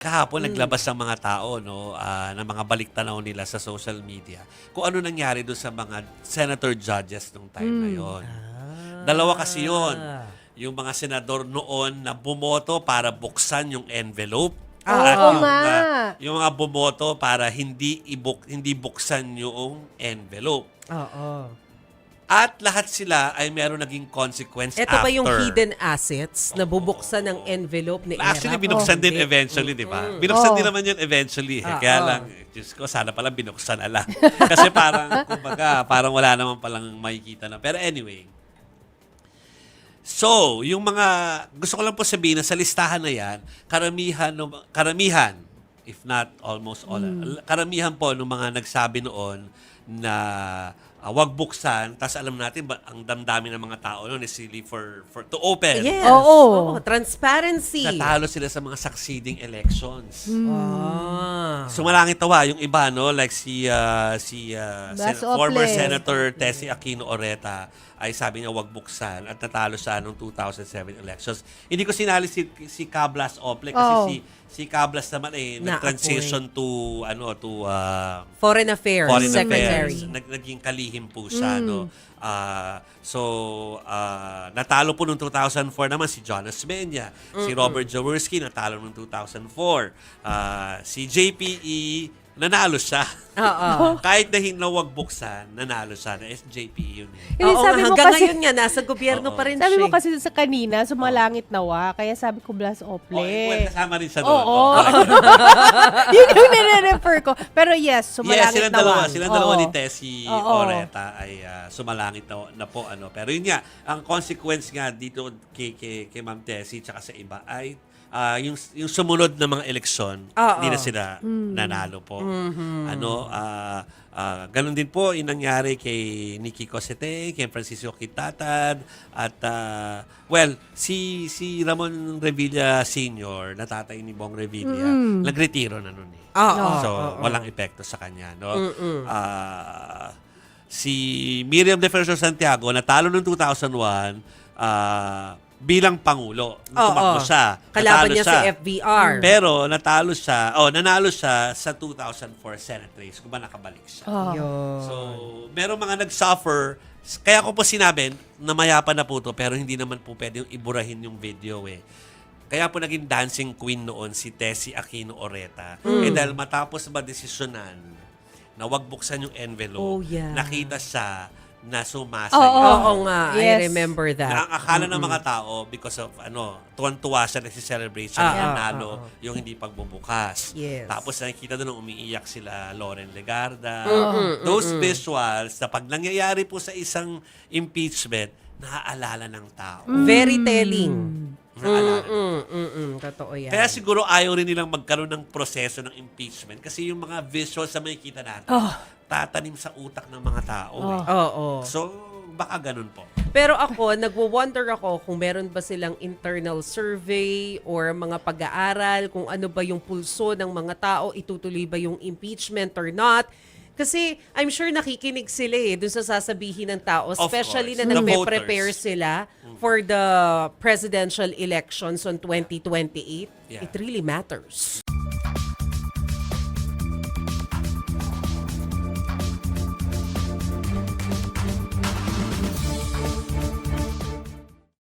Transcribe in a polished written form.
Kahapon naglabas ang mga tao ng mga baliktanaw nila sa social media kung ano nangyari doon sa mga senator judges nung time na yon. Dalawa kasi yon. Yung mga senador noon na bumoto para buksan yung envelope at Oo yung, nga. yung mga bumoto para hindi buksan yung envelope. Oo. At lahat sila ay meron naging consequence Ito after. ba yung hidden assets na bubuksan ng envelope ni Actually, Erap? binuksan din Hindi. eventually, di ba? Binuksan din naman yun eventually. Kaya lang, Diyos ko, sana pala binuksan ala. Kasi parang, kumbaga, parang wala naman palang makikita na. Pero anyway. So, yung mga, gusto ko lang po sabihin na sa listahan na yan, karamihan, if not almost all, karamihan po ng mga nagsabi noon na wag buksan, tapos alam natin ang damdamin ng mga tao noon is really for to open. Yes. Oo. Transparency. Natalo sila sa mga succeeding elections. Sumalangit Sumalangit tawa yung iba, no? Like Blas former Ople. Senator Tessie Aquino Oreta ay sabi niya wag buksan at natalo siya noong 2007 elections. Hindi ko sinali si Cablas Ople kasi si Cablas naman nag-transition to Foreign Affairs Foreign Secretary. Affairs. Naging kalihim po siya, no? Natalo po noong 2004 naman si Jonas Menya. Si Robert Jaworski natalo noong 2004. Si JPE, nanalo siya. Kahit na hinawag buksan, nanalo siya. Na SJPE yun. Hindi, Oo, sabi mo hanggang kasi- ngayon nga, nasa gobyerno pa rin Sabi siya. mo kasi sa kanina, sumalangit nawa, kaya sabi ko Blas Ople. Well, kasama rin siya doon. Oo. Yun yung nire-refer ko. Pero yes, Yes, sumalangit nawa. silang dalawa Oo. ni Tessie Oo. Oreta ay sumalangit na po. Pero yun nga, ang consequence nga dito kay Ma'am Tessie tsaka sa iba ay yung sumunod na mga eleksyon, hindi na sila nanalo po. Ganun din po yung nangyari kay Nikki Cosete, kay Francisco Quintatad, at si Ramon Revilla Sr., na tatay ni Bong Revilla, nagretiro na nun eh. Walang epekto sa kanya, no? Si Miriam Defensor Santiago, natalo noong 2001, bilang Pangulo. Tumakbo siya. Kalaban Natalo niya siya. sa FVR. Pero nanalo siya sa 2004 Senate race kung ba nakabalik siya. So, merong mga nag-suffer. Kaya ko po sinabi, namayapan na po to, pero hindi naman po pwede yung iburahin yung video eh. Kaya po naging dancing queen noon si Tessie Aquino Oreta. Dahil matapos desisyonan na wag buksan yung envelope, nakita siya na sumasaya. Oo nga, Yes. I remember Na that. ang akala ng mga tao, because of tuwan-tuwa siya, nagsi-celebrate siya, nanalo yung hindi pagbubukas. Yes. Tapos nakikita doon umiiyak sila Loren Legarda. Those visuals, na pag nangyayari po sa isang impeachment, naaalala ng tao. Very telling. Naaalala. Totoo yan. Kaya siguro ayaw rin nilang magkaroon ng proseso ng impeachment kasi yung mga visuals na makikita natin, tatanim sa utak ng mga tao. Oo. So, baka ganun po. Pero ako, nagwo-wonder ako kung meron ba silang internal survey or mga pag-aaral, kung ano ba yung pulso ng mga tao, itutuloy ba yung impeachment or not. Kasi I'm sure nakikinig sila dun sa sasabihin ng tao, especially course. na The nagpe-prepare voters. sila for the presidential elections on 2028. Yeah. It really matters.